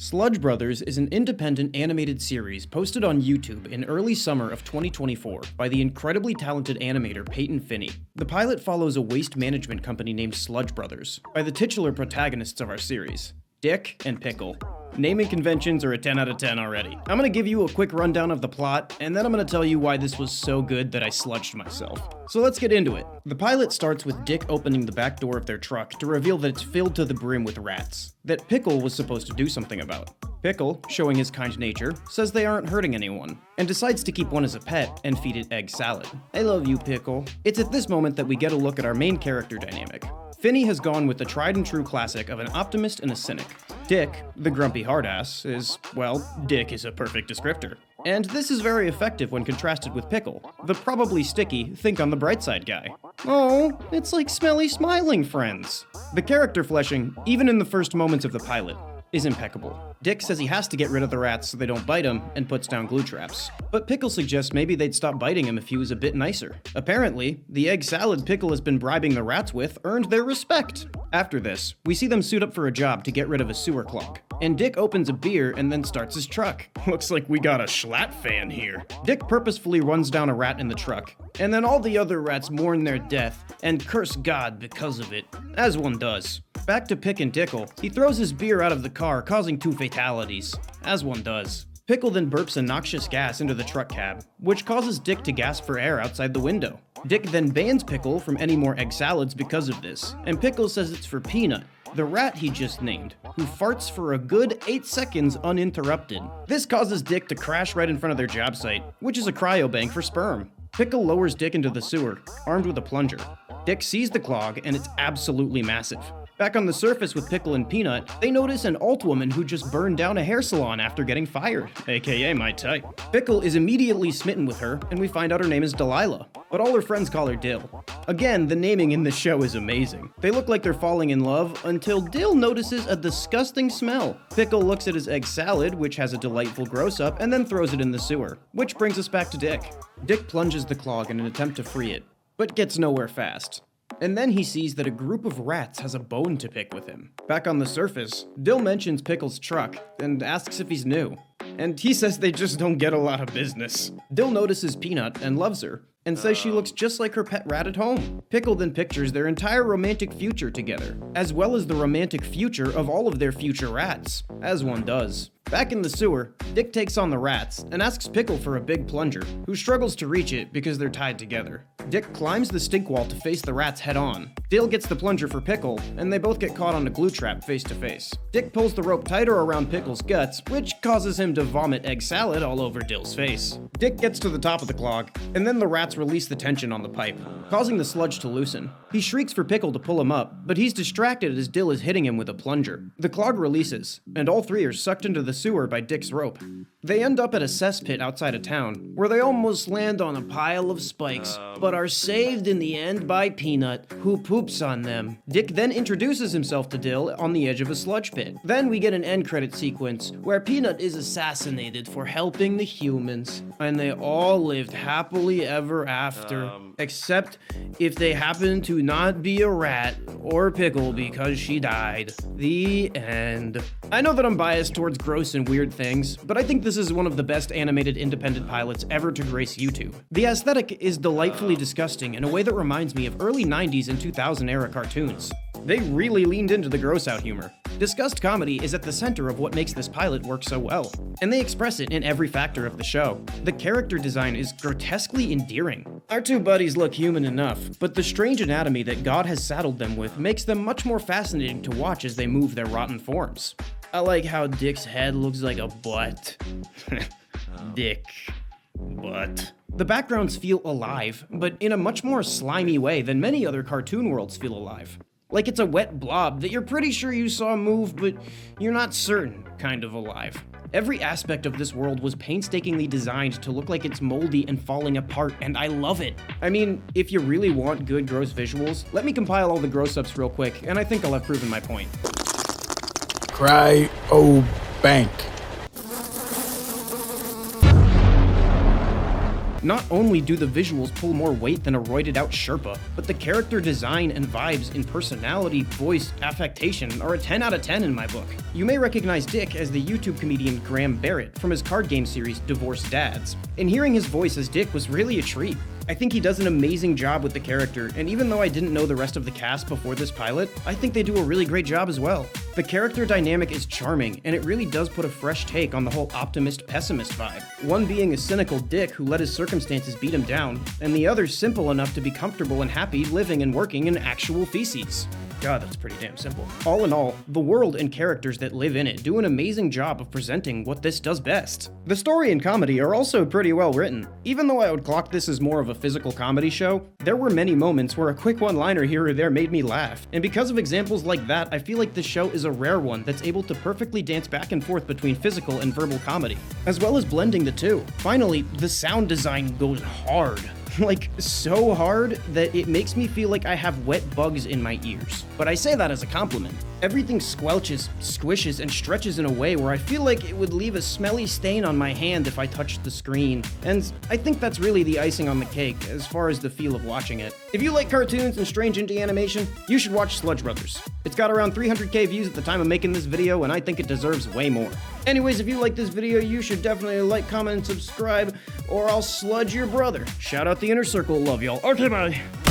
Sludge Brothers is an independent animated series posted on YouTube in early summer of 2024 by the incredibly talented animator Peyton Finney. The pilot follows a waste management company named Sludge Brothers by the titular protagonists of our series, Dick and Pickle. Naming conventions are a 10 out of 10 already. I'm gonna give you a quick rundown of the plot, and then I'm gonna tell you why this was so good that I sludged myself. So let's get into it. The pilot starts with Dick opening the back door of their truck to reveal that it's filled to the brim with rats, that Pickle was supposed to do something about. Pickle, showing his kind nature, says they aren't hurting anyone, and decides to keep one as a pet and feed it egg salad. I love you, Pickle. It's at this moment that we get a look at our main character dynamic. Finney has gone with the tried and true classic of an optimist and a cynic. Dick, the grumpy hardass, Dick is a perfect descriptor. And this is very effective when contrasted with Pickle, the probably sticky, think on the bright side guy. Oh, it's like smelly smiling friends. The character fleshing, even in the first moments of the pilot, is impeccable. Dick says he has to get rid of the rats so they don't bite him and puts down glue traps. But Pickle suggests maybe they'd stop biting him if he was a bit nicer. Apparently, the egg salad Pickle has been bribing the rats with earned their respect. After this, we see them suit up for a job to get rid of a sewer clog. And Dick opens a beer and then starts his truck. Looks like we got a Schlatt fan here. Dick purposefully runs down a rat in the truck, and then all the other rats mourn their death and curse God because of it, as one does. Back to Pick and Tickle, he throws his beer out of the car, causing 2 fatalities, as one does. Pickle then burps a noxious gas into the truck cab, which causes Dick to gasp for air outside the window. Dick then bans Pickle from any more egg salads because of this, and Pickle says it's for Peanut, the rat he just named, who farts for a good 8 seconds uninterrupted. This causes Dick to crash right in front of their job site, which is a cryobank for sperm. Pickle lowers Dick into the sewer, armed with a plunger. Dick sees the clog, and it's absolutely massive. Back on the surface with Pickle and Peanut, they notice an alt woman who just burned down a hair salon after getting fired, aka my type. Pickle is immediately smitten with her, and we find out her name is Delilah, but all her friends call her Dill. Again, the naming in this show is amazing. They look like they're falling in love until Dill notices a disgusting smell. Pickle looks at his egg salad, which has a delightful gross-up, and then throws it in the sewer, which brings us back to Dick. Dick plunges the clog in an attempt to free it, but gets nowhere fast. And then he sees that a group of rats has a bone to pick with him. Back on the surface, Dill mentions Pickle's truck and asks if he's new. And he says they just don't get a lot of business. Dill notices Peanut and loves her, and says she looks just like her pet rat at home. Pickle then pictures their entire romantic future together, as well as the romantic future of all of their future rats, as one does. Back in the sewer, Dick takes on the rats and asks Pickle for a big plunger, who struggles to reach it because they're tied together. Dick climbs the stink wall to face the rats head on. Dill gets the plunger for Pickle, and they both get caught on a glue trap face to face. Dick pulls the rope tighter around Pickle's guts, which causes him to vomit egg salad all over Dill's face. Dick gets to the top of the clog, and then the rats release the tension on the pipe, causing the sludge to loosen. He shrieks for Pickle to pull him up, but he's distracted as Dill is hitting him with a plunger. The clog releases, and all 3 are sucked into the sewer by Dick's rope. They end up at a cesspit outside of town, where they almost land on a pile of spikes, but are saved in the end by Peanut, who poops on them. Dick then introduces himself to Dill on the edge of a sludge pit. Then we get an end credit sequence, where Peanut is assassinated for helping the humans, and they all lived happily ever after, except if they happen to not be a rat or Pickle because she died. The end. I know that I'm biased towards gross and weird things, but I think this is one of the best animated independent pilots ever to grace YouTube. The aesthetic is delightfully disgusting in a way that reminds me of early 90s and 2000 era cartoons. They really leaned into the gross-out humor. Disgust comedy is at the center of what makes this pilot work so well, and they express it in every factor of the show. The character design is grotesquely endearing. Our 2 buddies look human enough, but the strange anatomy that God has saddled them with makes them much more fascinating to watch as they move their rotten forms. I like how Dick's head looks like a butt. Dick. Butt. The backgrounds feel alive, but in a much more slimy way than many other cartoon worlds feel alive. Like it's a wet blob that you're pretty sure you saw move, but you're not certain kind of alive. Every aspect of this world was painstakingly designed to look like it's moldy and falling apart, and I love it. I mean, if you really want good gross visuals, let me compile all the gross-ups real quick, and I think I'll have proven my point. Bank. Not only do the visuals pull more weight than a roided out Sherpa, but the character design and vibes in personality, voice, affectation are a 10 out of 10 in my book. You may recognize Dick as the YouTube comedian Graham Barrett from his card game series Divorced Dads, and hearing his voice as Dick was really a treat. I think he does an amazing job with the character, and even though I didn't know the rest of the cast before this pilot, I think they do a really great job as well. The character dynamic is charming, and it really does put a fresh take on the whole optimist-pessimist vibe. One being a cynical dick who let his circumstances beat him down, and the other simple enough to be comfortable and happy living and working in actual feces. God, that's pretty damn simple. All in all, the world and characters that live in it do an amazing job of presenting what this does best. The story and comedy are also pretty well written. Even though I would clock this as more of a physical comedy show, there were many moments where a quick one-liner here or there made me laugh, and because of examples like that, I feel like this show is a rare one that's able to perfectly dance back and forth between physical and verbal comedy, as well as blending the two. Finally, the sound design goes hard. Like, so hard that it makes me feel like I have wet bugs in my ears. But I say that as a compliment. Everything squelches, squishes, and stretches in a way where I feel like it would leave a smelly stain on my hand if I touched the screen. And I think that's really the icing on the cake as far as the feel of watching it. If you like cartoons and strange indie animation, you should watch Sludge Brothers. It's got around 300k views at the time of making this video, and I think it deserves way more. Anyways, if you like this video, you should definitely like, comment, and subscribe, or I'll sludge your brother. Shout out the inner circle. Love y'all. Okay, bye.